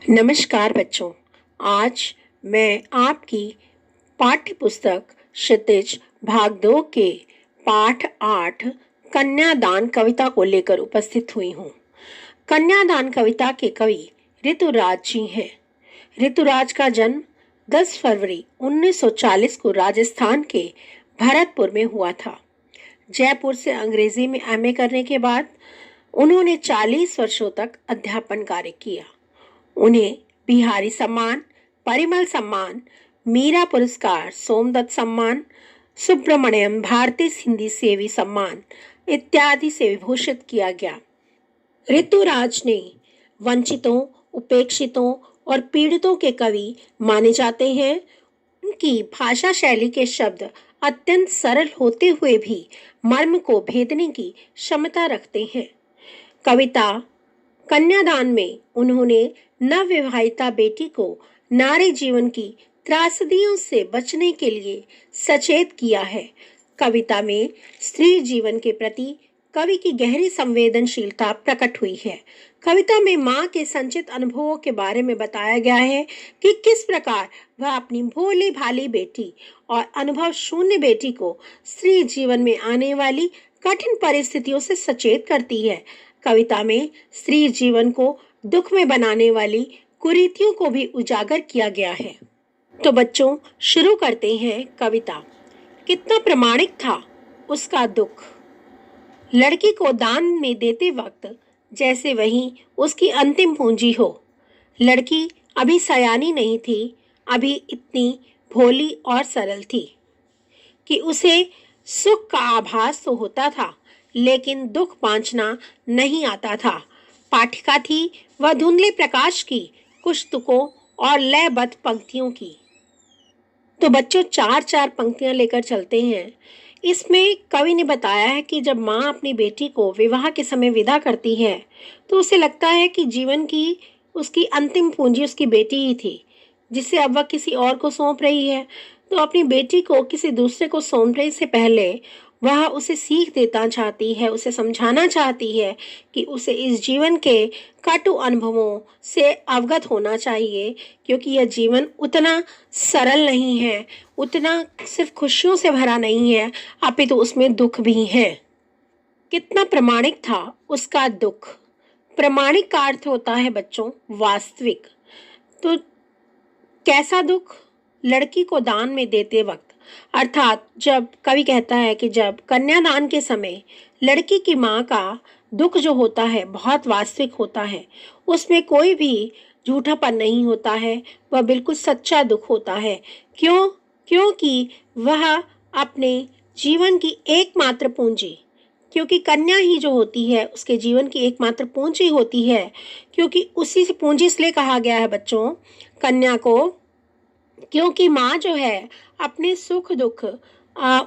नमस्कार बच्चों। आज मैं आपकी पाठ्य पुस्तक क्षितिज भाग 2 के पाठ 8 कन्यादान कविता को लेकर उपस्थित हुई हूँ। कन्यादान कविता के कवि ऋतुराज जी हैं। ऋतुराज का जन्म 10 फरवरी 1940 को राजस्थान के भरतपुर में हुआ था। जयपुर से अंग्रेजी में एमए करने के बाद उन्होंने 40 वर्षों तक अध्यापन कार्य किया। उन्हें बिहारी सम्मान, परिमल सम्मान, मीरा पुरस्कार, सोमदत्त सम्मान, सुब्रमण्यम भारती हिंदी सेवी सम्मान इत्यादि से विभूषित किया गया। ऋतुराज ने वंचितों, उपेक्षितों और पीड़ितों के कवि माने जाते हैं। उनकी भाषा शैली के शब्द अत्यंत सरल होते हुए भी मर्म को भेदने की क्षमता रखते हैं। कविता कन्यादान में उन्होंने नवविवाहिता बेटी को नारी जीवन की त्रासदियों से बचने के लिए सचेत किया है। कविता में स्त्री जीवन के प्रति कवि की गहरी संवेदनशीलता प्रकट हुई है। कविता में माँ के संचित अनुभवों के बारे में बताया गया है कि किस प्रकार वह अपनी भोली भाली बेटी और अनुभव शून्य बेटी को स्त्री जीवन में आने वाली कठिन परिस्थितियों से सचेत करती है। कविता में स्त्री जीवन को दुख में बनाने वाली कुरीतियों को भी उजागर किया गया है। तो बच्चों, शुरू करते हैं कविता। कितना प्रामाणिक था उसका दुख। लड़की को दान में देते वक्त जैसे वही उसकी अंतिम पूंजी हो। लड़की अभी सयानी नहीं थी, अभी इतनी भोली और सरल थी कि उसे सुख का आभास तो होता था, लेकिन दुख बांचना नहीं आता था। पाठिका थी वह धुंधले प्रकाश की, कुछ तुकों और लयबद्ध पंक्तियों की। तो बच्चों, 4-4 पंक्तियां लेकर चलते हैं। इसमें कवि ने बताया है कि जब माँ अपनी बेटी को विवाह के समय विदा करती है तो उसे लगता है कि जीवन की उसकी अंतिम पूंजी उसकी बेटी ही थी, जिसे अब वह किसी और को सौंप रही है। तो अपनी बेटी को किसी दूसरे को सौंपने से पहले वह उसे सीख देना चाहती है, उसे समझाना चाहती है कि उसे इस जीवन के कटु अनुभवों से अवगत होना चाहिए, क्योंकि यह जीवन उतना सरल नहीं है, उतना सिर्फ खुशियों से भरा नहीं है, अपितु उसमें दुख भी है। कितना प्रामाणिक था उसका दुख। प्रामाणिक का अर्थ होता है बच्चों वास्तविक। तो कैसा दुख? लड़की को दान में देते वक्त, अर्थात जब कवि कहता है कि जब कन्यादान के समय लड़की की माँ का दुख जो होता है बहुत वास्तविक होता है, उसमें कोई भी झूठापन नहीं होता है, वह बिल्कुल सच्चा दुख होता है। क्यों? क्योंकि वह अपने जीवन की एकमात्र पूंजी, क्योंकि कन्या ही जो होती है उसके जीवन की एकमात्र पूंजी होती है, क्योंकि उसी से पूंजी इसलिए कहा गया है बच्चों कन्या को, क्योंकि माँ जो है अपने सुख दुख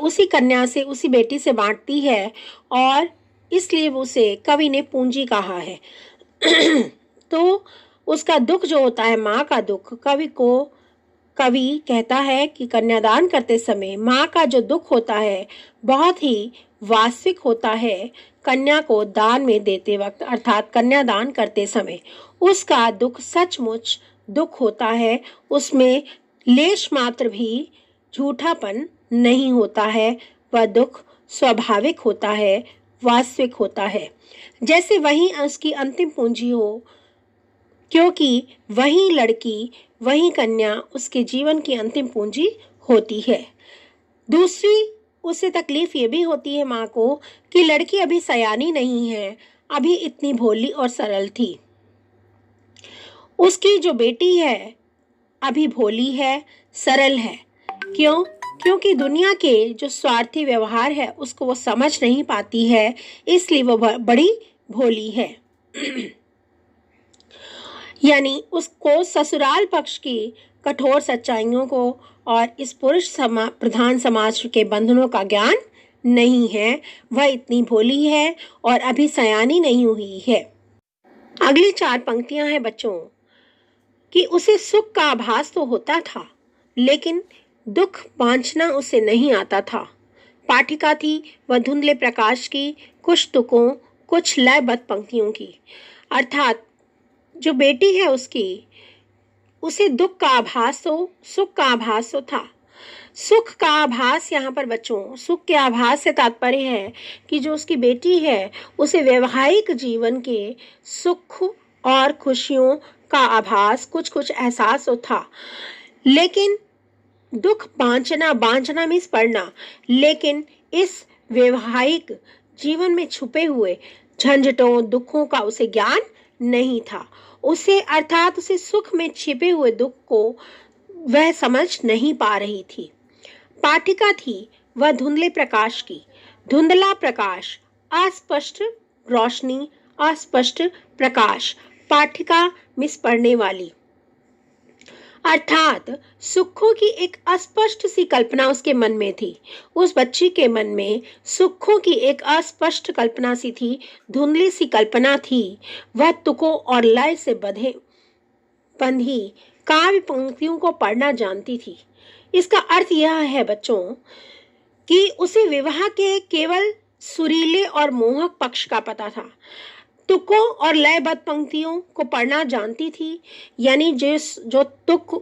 उसी कन्या से, उसी बेटी से बांटती है, और इसलिए वो उसे कवि ने पूंजी कहा है। तो उसका दुख जो होता है, माँ का दुख, कवि कहता है कि कन्यादान करते समय माँ का जो दुख होता है बहुत ही वास्तविक होता है। कन्या को दान में देते वक्त, अर्थात कन्यादान करते समय उसका दुख सचमुच दुख होता है, उसमें लेश मात्र भी झूठापन नहीं होता है, वह दुख स्वाभाविक होता है, वास्तविक होता है, जैसे वही उसकी अंतिम पूंजी हो, क्योंकि वही लड़की, वही कन्या उसके जीवन की अंतिम पूंजी होती है। दूसरी उसे तकलीफ ये भी होती है माँ को कि लड़की अभी सयानी नहीं है, अभी इतनी भोली और सरल थी। उसकी जो बेटी है अभी भोली है, सरल है। क्यों? क्योंकि दुनिया के जो स्वार्थी व्यवहार है उसको वो समझ नहीं पाती है, इसलिए वो बड़ी भोली है। यानी उसको ससुराल पक्ष की कठोर सच्चाइयों को और इस पुरुष प्रधान समाज के बंधनों का ज्ञान नहीं है। वह इतनी भोली है और अभी सयानी नहीं हुई है। अगली 4 पंक्तियां हैं बच्चों कि उसे सुख का आभास तो होता था, लेकिन दुख बांचना उसे नहीं आता था। पाठिका थी वह धुंधले प्रकाश की, कुछ तुकों, कुछ लयबद्ध पंक्तियों की, अर्थात जो बेटी है उसकी उसे दुख का आभास तो सुख का आभास तो था। सुख का आभास यहाँ पर बच्चों, सुख के आभास से तात्पर्य है कि जो उसकी बेटी है उसे वैवाहिक जीवन के सुख और खुशियों का आभास, कुछ कुछ एहसास तो था, लेकिन दुख बांचना, बांचना मीन्स पढ़ना, लेकिन इस वैवाहिक जीवन में छुपे हुए झंझटों दुखों का उसे ज्ञान नहीं था। उसे अर्थात उसे सुख में छिपे हुए दुख को वह समझ नहीं पा रही थी। पाठिका थी वह धुंधले प्रकाश की, धुंधला प्रकाश, अस्पष्ट रोशनी, अस्पष्ट प्रकाश। पाठिका मिस पढ़ने वाली, अर्थात सुखों की एक अस्पष्ट सी कल्पना उसके मन में थी। उस बच्ची के मन में सुखों की एक अस्पष्ट कल्पना सी थी, धुंधली सी कल्पना थी। वह तुकों और लय से बंधी काव्य पंक्तियों को पढ़ना जानती थी। इसका अर्थ यह है बच्चों कि उसे विवाह के केवल सुरीले और मोहक पक्ष का पता था। तुकों और लयबद्ध पंक्तियों को पढ़ना जानती थी, यानी जो तुक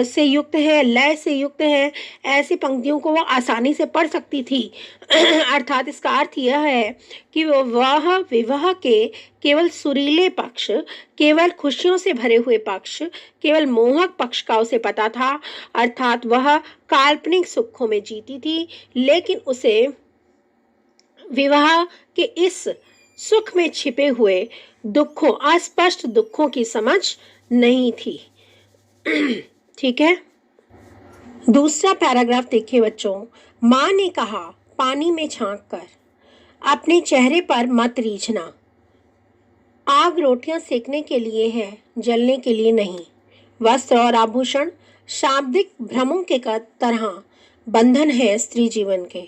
से युक्त है, लय से युक्त है, ऐसी पंक्तियों को वह आसानी से पढ़ सकती थी। अर्थात इसका अर्थ यह है कि वह विवाह के केवल सुरीले पक्ष, केवल खुशियों से भरे हुए पक्ष, केवल मोहक पक्ष का उसे पता था। अर्थात वह काल्पनिक सुखों में जीती थी, लेकिन उसे विवाह के इस सुख में छिपे हुए दुखों, अस्पष्ट दुखों की समझ नहीं थी। ठीक है, दूसरा पैराग्राफ देखिए बच्चों। माँ ने कहा, पानी में झांक कर अपने चेहरे पर मत रीझना। आग रोटियां सेकने के लिए है, जलने के लिए नहीं। वस्त्र और आभूषण शाब्दिक भ्रमों के तरह बंधन है स्त्री जीवन के।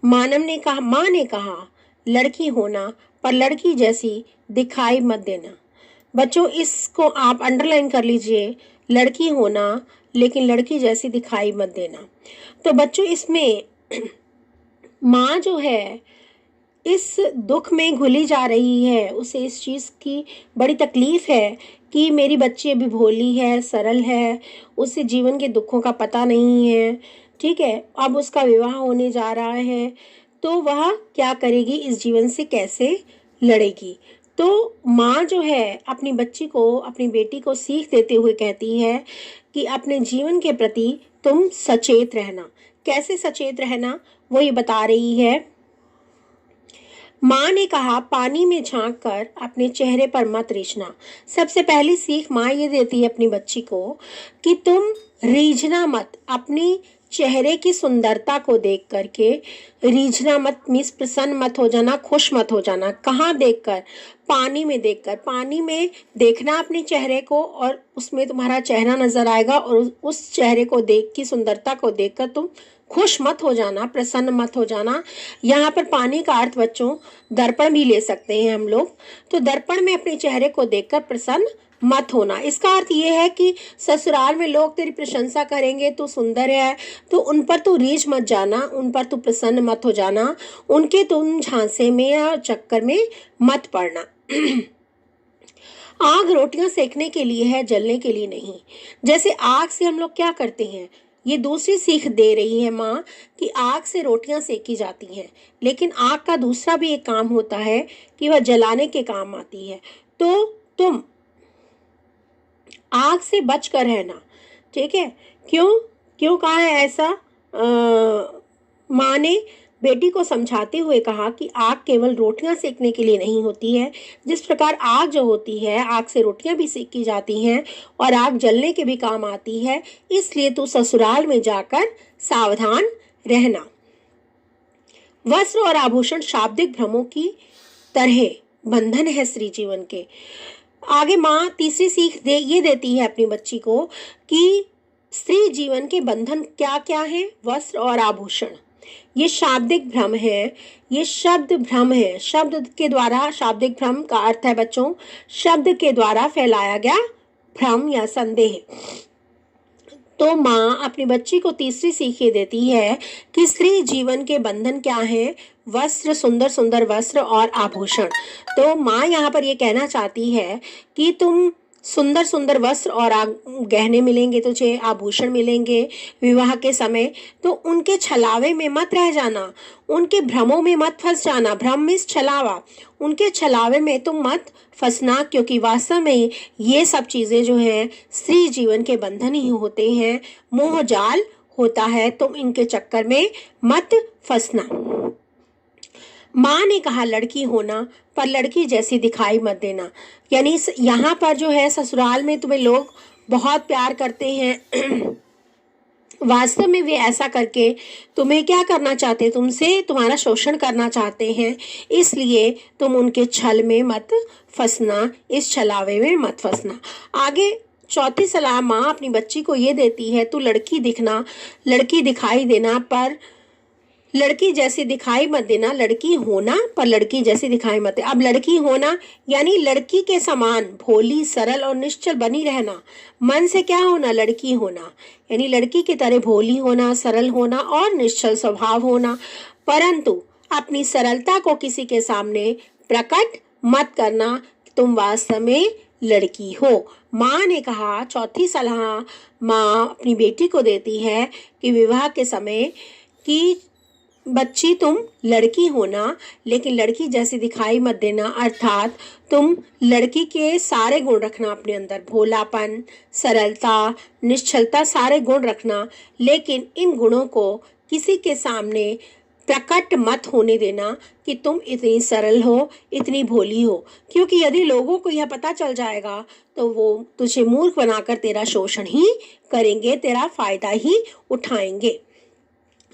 माँ ने कहा, लड़की होना पर लड़की जैसी दिखाई मत देना। बच्चों इसको आप अंडरलाइन कर लीजिए, लड़की होना लेकिन लड़की जैसी दिखाई मत देना। तो बच्चों इसमें माँ जो है इस दुख में घुली जा रही है, उसे इस चीज़ की बड़ी तकलीफ है कि मेरी बच्ची अभी भोली है, सरल है, उसे जीवन के दुखों का पता नहीं है। ठीक है, अब उसका विवाह होने जा रहा है तो वह क्या करेगी, इस जीवन से कैसे लड़ेगी। तो माँ जो है अपनी बच्ची को, अपनी बेटी को सीख देते हुए कहती है कि अपने जीवन के प्रति तुम सचेत रहना। कैसे सचेत रहना वो ये बता रही है। माँ ने कहा, पानी में झांक कर अपने चेहरे पर मत रीझना। सबसे पहली सीख माँ ये देती है अपनी बच्ची को कि तुम रीझना मत, अपनी चेहरे की सुंदरता को देख करके रीझना मत, मीन्स प्रसन्न मत हो जाना, खुश मत हो जाना। कहाँ देखकर? पानी में देखकर। पानी में देखना अपने चेहरे को और उसमें तुम्हारा चेहरा नजर आएगा और उस चेहरे को देख की सुंदरता को देखकर तुम खुश मत हो जाना, प्रसन्न मत हो जाना। यहाँ पर पानी का अर्थ बच्चों दर्पण भी ले सकते हैं हम लोग। तो दर्पण में अपने चेहरे को देखकर प्रसन्न मत होना। इसका अर्थ ये है कि ससुराल में लोग तेरी प्रशंसा करेंगे, तू सुंदर है, तो उन पर तू रीझ मत जाना, उन पर तू प्रसन्न मत हो जाना, उनके तुम झांसे में या चक्कर में मत पड़ना। आग रोटियां सेकने के लिए है, जलने के लिए नहीं। जैसे आग से हम लोग क्या करते हैं, ये दूसरी सीख दे रही है माँ कि आग से रोटियां सेकी जाती हैं, लेकिन आग का दूसरा भी एक काम होता है कि वह जलाने के काम आती है। तो तुम आग से बच कर रहना। ठीक है, क्यों कहा है ऐसा? माँ ने बेटी को समझाते हुए कहा कि आग केवल रोटियां सेकने के लिए नहीं होती है। जिस प्रकार आग जो होती है, आग से रोटियां भी सेकी जाती हैं और आग जलने के भी काम आती है, इसलिए तू ससुराल में जाकर सावधान रहना। वस्त्र और आभूषण शाब्दिक भ्रमों की तरह बंधन है स्त्री जीवन के। आगे माँ तीसरी सीख ये देती है अपनी बच्ची को कि स्त्री जीवन के बंधन क्या क्या है। वस्त्र और आभूषण ये शाब्दिक भ्रम है, ये शब्द भ्रम है। शब्द के द्वारा, शाब्दिक भ्रम का अर्थ है बच्चों शब्द के द्वारा फैलाया गया भ्रम या संदेह। तो माँ अपनी बच्ची को तीसरी सीख ये देती है कि स्त्री जीवन के बंधन क्या है। वस्त्र, सुंदर सुंदर वस्त्र और आभूषण। तो माँ यहाँ पर ये कहना चाहती है कि तुम सुंदर सुंदर वस्त्र और गहने मिलेंगे तुझे, आभूषण मिलेंगे विवाह के समय, तो उनके छलावे में मत रह जाना, उनके भ्रमों में मत फंस जाना। भ्रम मीन्स छलावा, उनके छलावे में तुम मत फंसना, क्योंकि वास्तव में ये सब चीजें जो है स्त्री जीवन के बंधन ही होते हैं, मोह जाल होता है, तुम इनके चक्कर में मत फंसना। माँ ने कहा लड़की होना पर लड़की जैसी दिखाई मत देना। यानी यहाँ पर जो है ससुराल में तुम्हें लोग बहुत प्यार करते हैं वास्तव में वे ऐसा करके तुम्हें क्या करना चाहते हैं, तुमसे तुम्हारा शोषण करना चाहते हैं, इसलिए तुम उनके छल में मत फंसना, इस छलावे में मत फंसना। आगे चौथी सलाह माँ अपनी बच्ची को ये देती है, तू लड़की दिखना, लड़की दिखाई देना पर लड़की जैसी दिखाई मत देना, लड़की होना पर लड़की जैसी दिखाई मत दे। अब लड़की होना यानी लड़की के समान भोली, सरल और निश्चल बनी रहना। मन से क्या होना, लड़की होना, यानी लड़की की तरह भोली होना, सरल होना और निश्चल स्वभाव होना, परंतु अपनी सरलता को किसी के सामने प्रकट मत करना, तुम वास्तव में लड़की हो। माँ ने कहा, चौथी सलाह माँ अपनी बेटी को देती है कि विवाह के समय कि बच्ची तुम लड़की होना, लेकिन लड़की जैसी दिखाई मत देना, अर्थात तुम लड़की के सारे गुण रखना अपने अंदर, भोलापन, सरलता, निश्चलता, सारे गुण रखना, लेकिन इन गुणों को किसी के सामने प्रकट मत होने देना कि तुम इतनी सरल हो, इतनी भोली हो, क्योंकि यदि लोगों को यह पता चल जाएगा तो वो तुझे मूर्ख बनाकर तेरा शोषण ही करेंगे, तेरा फायदा ही उठाएंगे।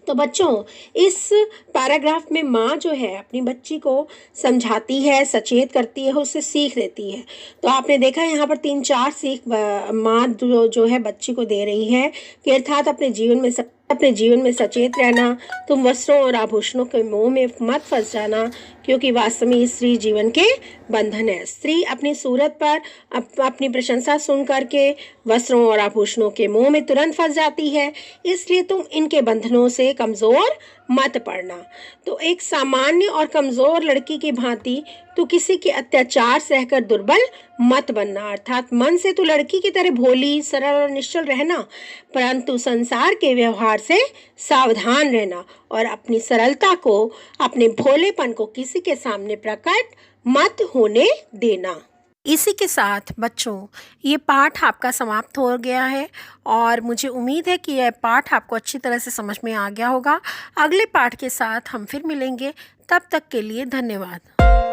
तो बच्चों, इस पैराग्राफ में माँ जो है अपनी बच्ची को समझाती है, सचेत करती है, उससे सीख देती है। तो आपने देखा यहाँ पर 3-4 सीख माँ जो है बच्ची को दे रही है कि अर्थात अपने जीवन में सचेत रहना, तुम वस्त्रों और आभूषणों के मोह में मत फंस जाना, क्योंकि वास्तव में स्त्री जीवन के बंधन है। स्त्री अपनी सूरत पर अपनी प्रशंसा सुन करके वस्त्रों और आभूषणों के मोह में तुरंत फंस जाती है, इसलिए तुम इनके बंधनों से कमजोर मत पड़ना। तो एक सामान्य और कमजोर लड़की की भांति तू किसी के अत्याचार सहकर दुर्बल मत बनना, अर्थात मन से तू लड़की की तरह भोली, सरल और निश्चल रहना, परंतु संसार के व्यवहार से सावधान रहना और अपनी सरलता को, अपने भोलेपन को किसी के सामने प्रकट मत होने देना। इसी के साथ बच्चों ये पाठ आपका समाप्त हो गया है और मुझे उम्मीद है कि यह पाठ आपको अच्छी तरह से समझ में आ गया होगा। अगले पाठ के साथ हम फिर मिलेंगे, तब तक के लिए धन्यवाद।